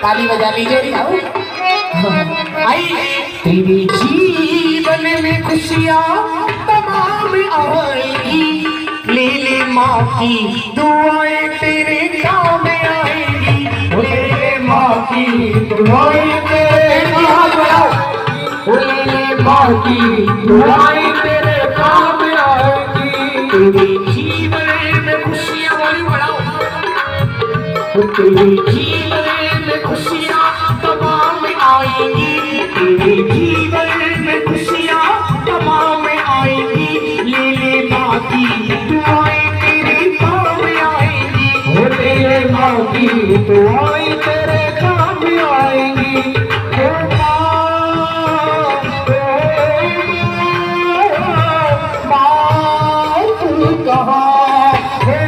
ताली बजा लीजिए। आई तेरे जीवन में खुशियाँ तमाम आएगी, ले ले माँ की दुआएं तेरे काम आएगी, ले ले माँ की दुआएं तेरे काम आएगी, ले ले माँ की दुआएं तेरे काम आएगी। तेरे जीवन में खुशियाँ बढ़ाओ, तेरे जीवन में खुशियाँ तमाम आएंगी, तेरे जीवन में खुशियाँ तमाम आएंगी, ले ले माँ की दुआएं तेरे काम आएंगी, तेरे माँ की दुआएं तेरे काम आएंगी। माँ तू कहाँ है,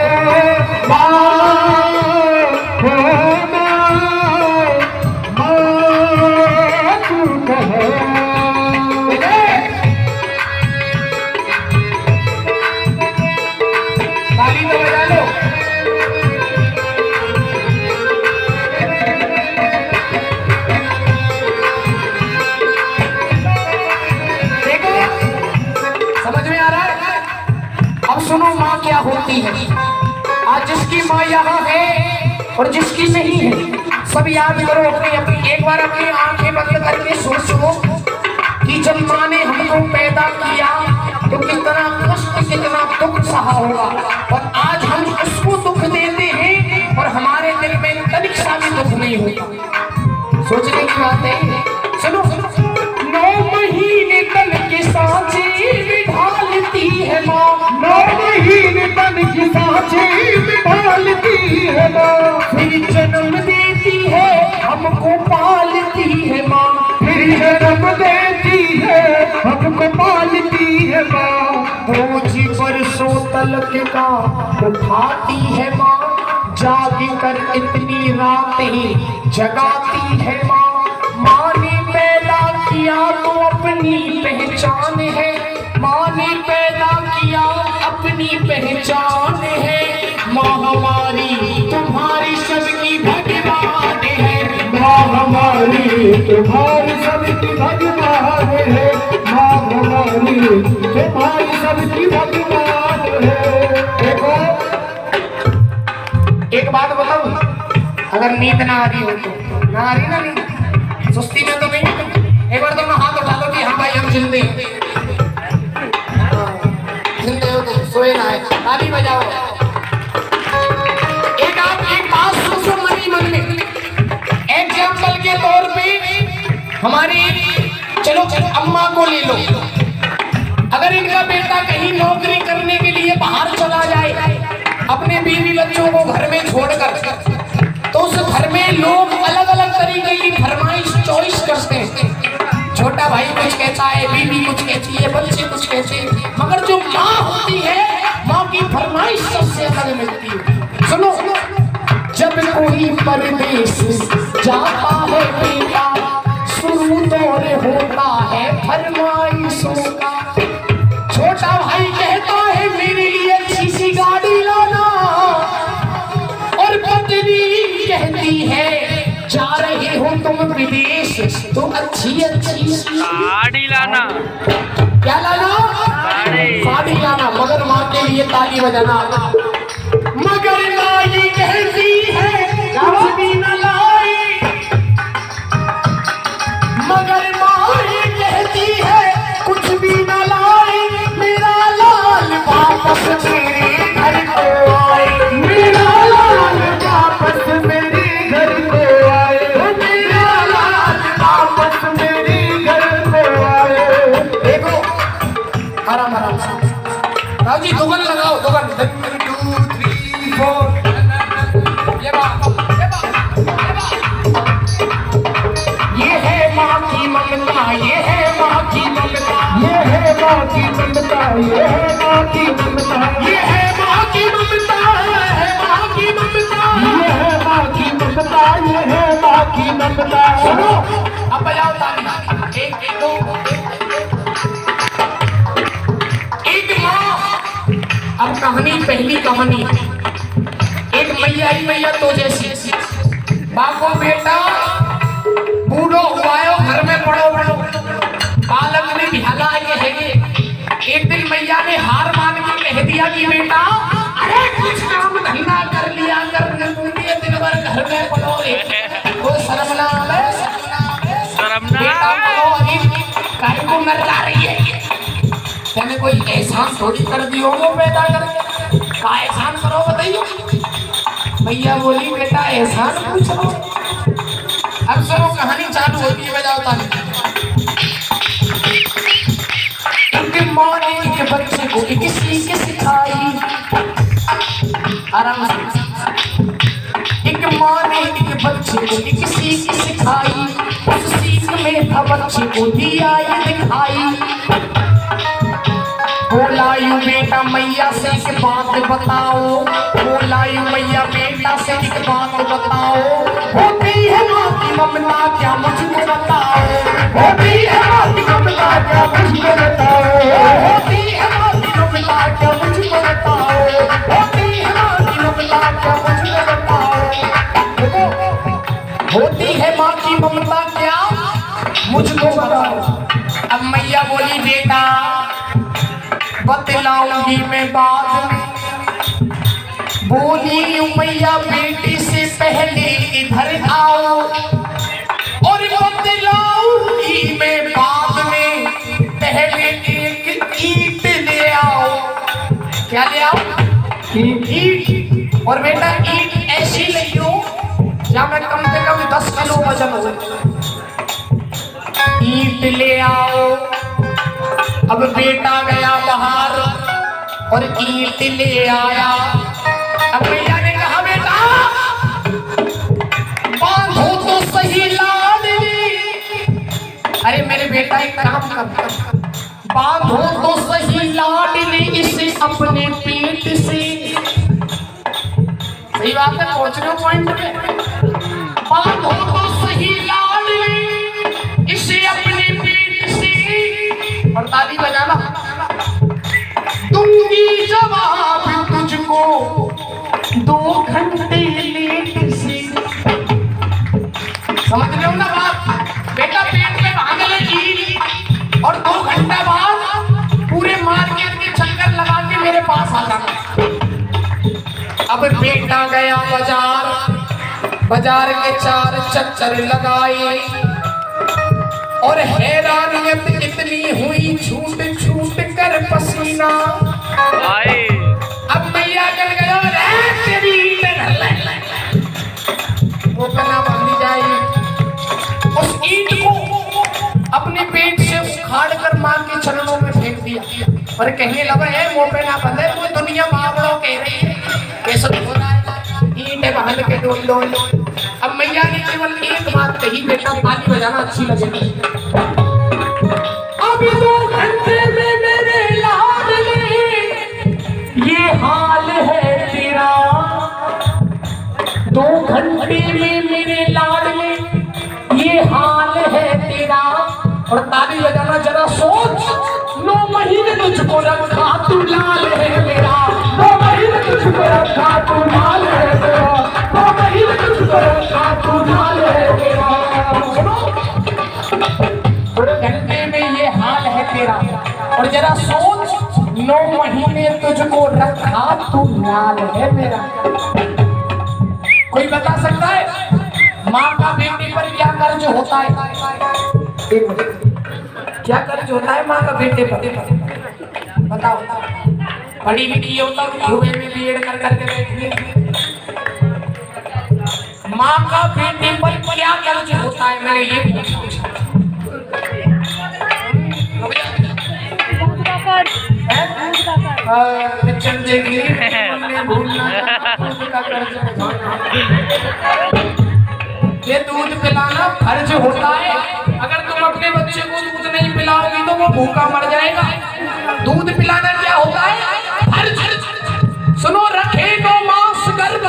सुनो माँ क्या होती है। आज जिसकी माँ यहाँ है और जिसकी नहीं है, सब याद करो अपनी अपनी, एक बार अपनी आंखें बंद करके सोचो कि जब माँ ने हमको पैदा किया तो कितना कष्ट कितना दुख सहा होगा, और आज हम उसको दुख देते हैं और हमारे दिल में तनिक सा भी दुख नहीं होता। सोचने की बात है। सुनो 9 महीने तन के सांचे बिठालती है माँ, 9 महीने तन की सांचे बिठालती है माँ, फिर जन्म देती है हमको पालती है माँ, फिर जन्म देती है हमको पालती है माँ। बोझ बरसों तलक का उठाती है माँ, जाग कर इतनी रातें जगाती है माँ। माँ ने पैदा किया तो अपनी पहचान है, माँ ने पैदा किया अपनी पहचान है। माँ हमारी तुम्हारी सबकी भगवान है, माँ हमारी तुम्हारी सबकी भगवान है, माँ हमारी तुम्हारी सबकी भगवान है। देखो एक बात बताऊं, अगर नींद ना आ रही हो तो, ना आ रही ना नींद, सुस्ती में तो नहीं, एक बार तो मैं हाथ उठा दो कि हाँ भाई हम जिंदे जिंदे हो तो सोए ना है, ताली बजाओ। एक बात सोचो मन में, एग्जाम्पल के तौर पे हमारी चलो अम्मा को ले लो, अगर इनका बेटा कहीं नौकरी करने के लिए बाहर चला जाए अपने बीवी बच्चों को घर में छोड़कर, तो उस घर में लोग अलग अलग तरीके की फरमाइश चॉइस करते हैं। छोटा भाई कुछ कहता है, बीवी कुछ कहती है, बच्चे कुछ कहते हैं, मगर जो माँ होती है, माँ की फरमाइश सबसे अलग मिलती है। सुनो, जब कोई परदेश जाता है बेटा, शुरू दौर होता है फरमाइशों का। छोटा भाई कहता है मेरे लिए अच्छी सी गाड़ी लाना, और पत्नी कहती है जा रहे हो तुम विदेश तो अच्छी गाड़ी लाना। क्या लाना? गाड़ी लाना। मगर माँ के लिए ताली बजाना। मगर लाई कहती है कुछ भी न लाई, मगर माँ ये कहती है कुछ भी न लाई, मेरा लाल वापस मेरे घर को आए, मेरा लाल वापस मेरे घर को आए, मेरा लाल वापस मेरे घर को आए। देखो आराम आराम से राव जी, दुगन लगाओ, दुगन 1 2 3 4। ये है माँ की ममता, ये है माँ की ममता, ये है माँ की ममता, ये है माँ की ममता, ये है माँ की ममता, है माँ की ममता, ये है माँ की ममता, ये है माँ की ममता। सुनो अब बजाओ ताली। एक दो एक माँ। अब कहानी, पहली कहानी, एक मैया ही मैया तो जैसी, बाप को बेटा बिटिया की बेटा अरे कुछ काम धंधा कर लिया कर दिन भर घर में पड़ो वो शर्म ना आवे बेटा पड़ो अभी काहे को मर जा रही है मैंने कोई एहसान थोड़ी कर दियो वो पैदा कर का एहसान करो बताइए भैया बोली बेटा एहसान पूछ लो अब सुनो कहानी चालू होती है बजाओ ताली एक माँ ने एक बच्चे को किसी के सिखाई आराम से एक माँ ने एक बच्चे को किसी की सिखाई उस सीख में था बच्चे को दिया ये दिखाई बोला यू बेटा मैया से एक बात बताओ बोला यू मैया बेटा से एक बात बताओ होती है माँ की ममता क्या मुझको बताओ होती है माँ की ममता क्या मुझको बताओ होती है माँ की ममता क्या मुझको बताओ होती है माँ की ममता क्या मुझको बताओ होती है माँ की ममता क्या मुझको बताओ अब मैया बोली बेटा बतलाऊंगी मैं बाद में बोली मैया बेटी से पहले इधर आओ और बतलाऊंगी मैं बाद में पहले एक ईंट ले आओ क्या ले आओ ईंट और बेटा ईंट ऐसी लियो या मैं कम से कम 10 किलो वजन हो ईंट ले आओ अब बेटा गया बाहर और ईंट ले आया अब भैया ने कहा बेटा बांधो तो सही लाडली अरे मेरे बेटा एक काम कर बांधो तो सही लाडली इसे अपने पेट से सही बात है पहुंच रहे हो पॉइंट पे बांधो तो सही लाडली इसे अपने पेट से और ताली बजाना दूंगी जवाब तुझको 2 घंटे लेट से समझ रहे हो ना बात बेटा पेट में बांध लेगी और 2 घंटे बाद पूरे मार्केट के चक्कर लगा के मेरे पास आ जाना अब बेटा गया बाजार के 4 चक्कर लगाए और हैरानियत इतनी हुई छूट छूट कर पसीना अब मैया चल गया वो पना बांधी जाए उस ईंट को अपने पेट से उखाड़ कर मां के चरणों में फेंक दिया और कहने लगा है वो पे ना बंधे वो दुनिया बाबड़ों कह रही है कैसे हो रहा है ईंट बांध के डोल डोल अब मैया ने केवल एक बात कही बेटा ताली बजाना अच्छी लगेगी अभी 2 घंटे में मेरे लाडले ये हाल है तेरा 2 घंटे में मेरे लाडले ये हाल है तेरा और ताली बजाना जरा सोच 9 महीने तुझको रखा तू लाल है मेरा 9 महीने तुझको रखा तू लाल है मेरा 9 महीने तुझको रखा तू लाल है मेरा घंटे में ये हाल है तेरा और जरा सोच 9 महीने तुझको रखा तू लाल है मेरा कोई बता सकता है माँ का बेटे पर क्या कर्ज होता है क्या कर्ज होता है माँ का बेटे पर बताओ बड़ी बेटी होता है में बीएड कर करके बैठी माँ का बेटे पर क्या कर्ज होता है मैंने ये पूछा पिक्चर देख ली ये दूध पिलाना फर्ज होता है अगर तुम अपने बच्चे को दूध नहीं पिलाओगी तो वो भूखा मर जाएगा दूध पिलाना क्या होता है फर्ज सुनो रखे तो मांस गर्भ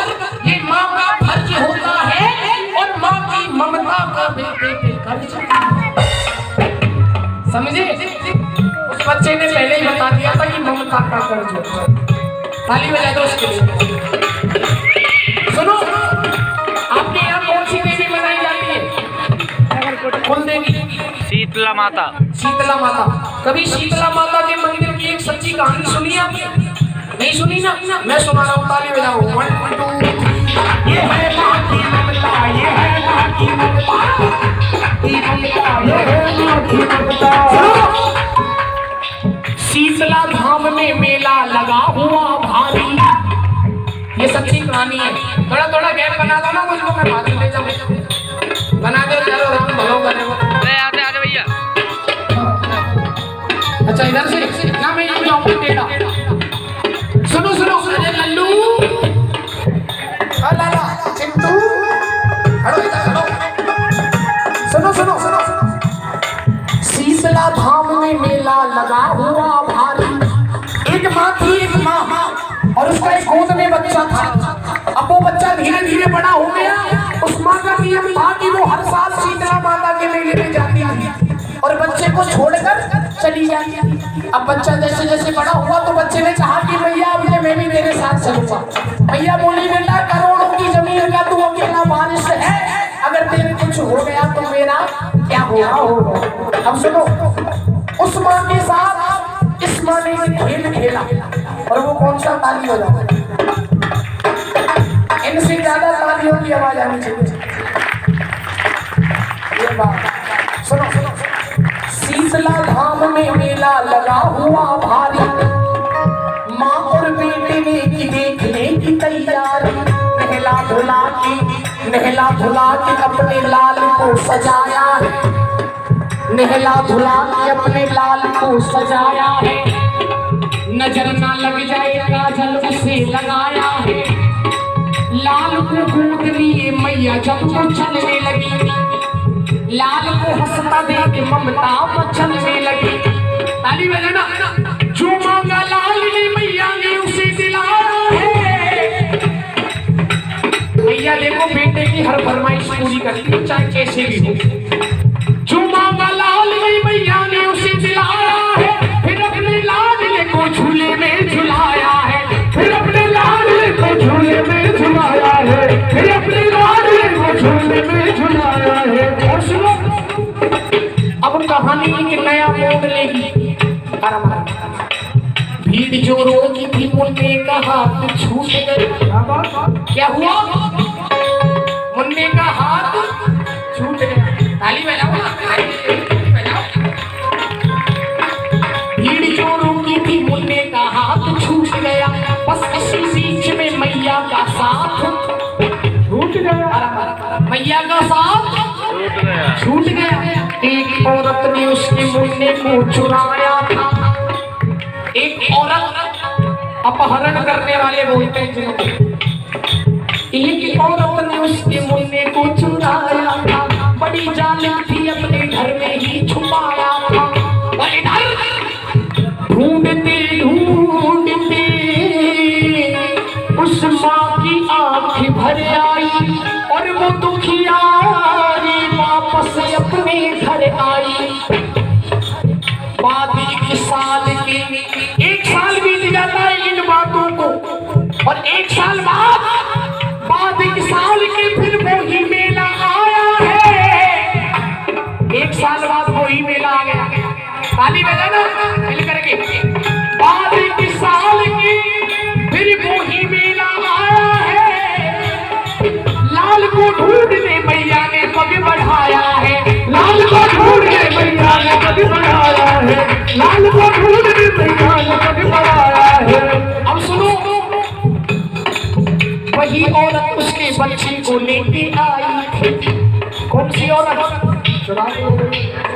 ये माँ का फर्ज होता है और माँ की ममता का बेटे पे कर्ज समझे उस बच्चे ने पहले ही बता दिया था कि ममता का कर्ज होता है ताली बजा दो उसके लिए सुनो आपके यहाँ कौन सी देवी मनाई जाती है कौन देवी शीतला माता कभी शीतला माता के मंदिर की एक सच्ची कहानी सुनी आपने नहीं सुनी ना, मैं सुना रहा हूँ, ताली बजाओ। 1 2 ये है माँ की ममता, ये है माँ की ममता, ये है माँ की ममता। शीतला धाम में मेला लगा हुआ भारी, ये सच्ची कहानी है। थोड़ा थोड़ा गैप बना दो ना मुझको, मैं बाद में ले जाऊँ। बना दो, चलो राम भलो करे। आते भैया। अच्छा इधर से ना, मैं ये जाऊँ टेढ़ा। सुनो सुनो अरे लल्लू, लाला चिंटू, खड़ो इधर खड़ो। सुनो सुनो सुनो सुनो। शीतला धाम में मेला लगा हुआ भारी, एक माँ थी, एक माँ और उसका एक गोद में बच्चा था। अब वो बच्चा धीरे धीरे बड़ा हो गया। उस माँ का नियम था कि वो हर साल शीतला माता के मेले में जाती थी और बच्चे को छोड़कर चली जाती। अब बच्चा जैसे जैसे बड़ा हुआ तो बच्चे ने कहा कि भैया अब मैं भी तेरे साथ चलूंगा। भैया बोली बेटा करोड़ों की जमीन का तू अकेला वारिस है, अगर तेरे कुछ हो गया तो मेरा क्या होगा। अब सुनो, उस माँ के साथ इस माँ ने खेल खेला, और वो कौन सा, ताली बजाओ। इनसे ज्यादा तालियों की आवाज आनी चाहिए। ये बात सुनो सुनो। शीतला धाम में मेला लगा हुआ भारी, माँ और बेटे ने की देखने की तैयारी। नहला धुला के अपने लाल को सजाया है, नहला धुला के अपने लाल को सजाया है। नजर ना लग जाए काजल उसे लगाया है। लाल को गोद लिए मैया जब वो चलने लगी, लाल को हंसता देख ममता मचलने लगी। ताली बजाना। जो मांगा लाल ने मैया ने उसे दिलाया है। मैया देखो बेटे की हर फरमाइश पूरी करती है, चाहे कैसे भी हो। जो मांगा लाल ने मैया ने उसे दिलाया है, फिर अपने लाडले को झूले में झुलाया है, फिर अपने लाडले को झूले में झुलाया है, फिर अपने लाडले को झूले में झुलाया है। और सुनो, अब कहानी एक नया मोड़ लेगी। भीड़ जो रोकी थी मुन्ने का हाथ छूट गया। क्या हुआ? मुन्ने का हाथ छूट गया। ताली बजाओ ना, भीड़ जो रोकी थी मुन्ने का हाथ छूट गया। बस इसी बीच में मैया का साथ छूट गया। मैया का साथ छूट गया। एक औरत ने उसके मुन्ने को चुराया था। एक औरत अपहरण करने वाले बोलते हैं जिनको, एक औरत ने उसके मुन्ने को चुराया था। बड़ी जालिम थी, अपने घर में ही छुपाया था। और इधर ढूंढते ढूंढते उस माँ की आंख भर आई, और वो दुखियारी वापस अपने घर आई। बाद 1 साल के, 1 साल बीत जाता है इन बातों को, और 1 साल बाद 1 साल के फिर वही मेला आया है। 1 साल बाद वही मेला आ गया। ताली बजाना मिल करके। बाद 1 साल के फिर वही मेला आया है। लाल को ढूंढने मैया ने पग बढ़ाया है, लाल को ढूंढने मैया ने पग बढ़ाया है, लाल को ढूंढने मैया ने पग बढ़ाया है। अब सुनो, वही औरत उसके बच्चे को लेके आई थी। कौन सी औरत?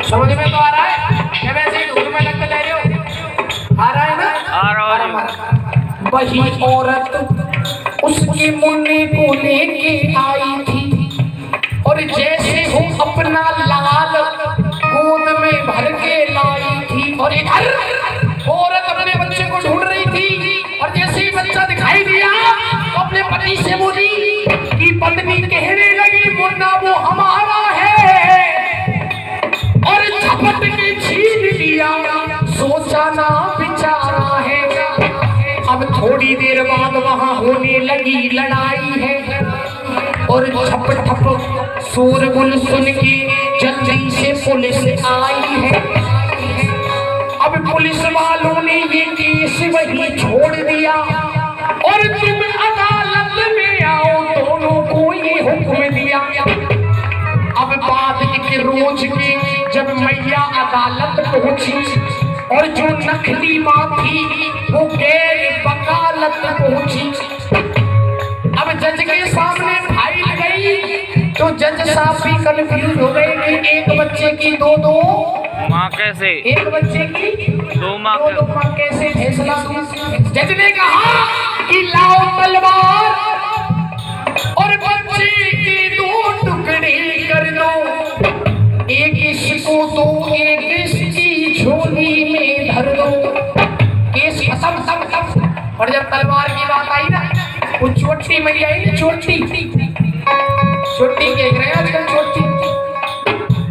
समझ में तो आ रहा है क्या? वैसे ही धूल में लगते ले रहे हो? आ रहा है ना? आ रहा है। वही औरत उसके मुन्ने को लेके आई थी, और जैसे हो अपना लाल गोद में भर के लाई थी। और इधर औरत अपने बच्चे को ढूंढ रही थी, और जैसे ही बच्चा दिखाई दिया तो अपने पति से बोली कि पत्नी कहने लगी मुन्ना वो हमारा है, और झपट के छीन लिया। सोचा ना बेचारा है। अब थोड़ी देर बाद वहां होने लगी लड़ाई है, और ठप ठप शोरगुल सुन के जल्दी से पुलिस आई है। अब पुलिस वालों ने ये केस वही छोड़ दिया और तुम अदालत में आओ, दोनों को ये हुक्म दिया। अब बाद एक रोज की जब मैया अदालत पहुंची और जो नकली माँ थी वो गैर वकालत पहुंची। अब जज के सामने फाइल गई तो जज साहब भी कंफ्यूज हो गए कि एक बच्चे की दो माँ कैसे, एक बच्चे की दो माँ कैसे फैसला। जज ने कहा कि लाओ तलवार और बच्चे के दो टुकड़े कर दो, एक इसको दो एक इसकी झोली में धर दो। केस खत्म सब। और जब तलवार की बात आई ना, वो छोटी मैया आई, छोटी कह रहे आजकल छोटी,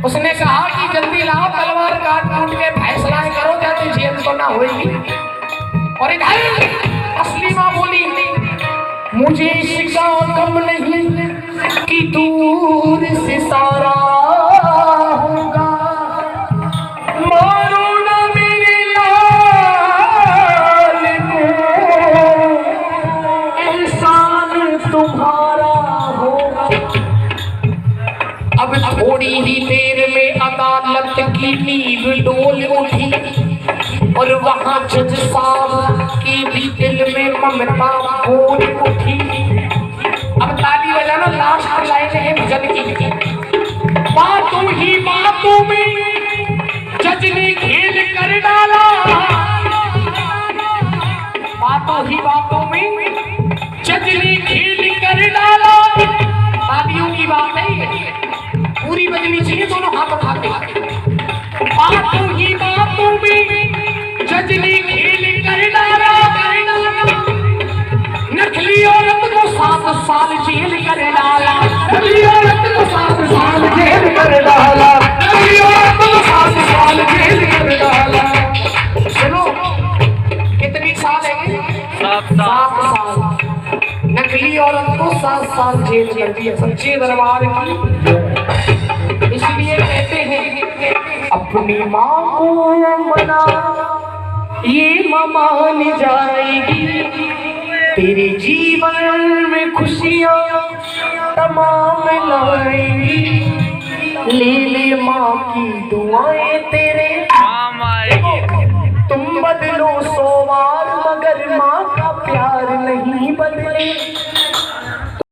उसने कहा कि जल्दी लाओ तलवार, काट के फैसला करो, जाते जेल तो ना होगी। और इधर असली माँ बोली, मुझे इसका कम नहीं कि दूर से सारा होगा, मारो ना मेरे लाल को, एहसान तुम्हारा होगा। अब थोड़ी ही देर में अदालत की नींव डोल उठी और वहां जज साहब की भी दिल में ममता बोल उठी। अब ताली बजाना, लास्ट लाइन है भजन की। बातों ही बातों में जज ने खेल कर डाला, बातों ही बातों में जज ने खेल कर डाला। तालियों की बात है, पूरी बजनी चाहिए, दोनों हाथ उठा के। बातों ही बातों में जज ने खेल कर डाला, नकली औरत को 7 साल जेल कर डाला, नकली औरत को 7 साल जेल कर डाला, नकली औरत को 7 साल जेल कर डाला। सुनो कितनी साल है? 7 साल। नकली औरत को 7 साल जेल कर दिया, सच्चे दरबार की। इसलिए कहते हैं अपनी माँ को मना, ये माँ मान जाएगी, तेरे जीवन में खुशियाँ तमाम लाएगी। ले ले माँ की दुआएं तेरी।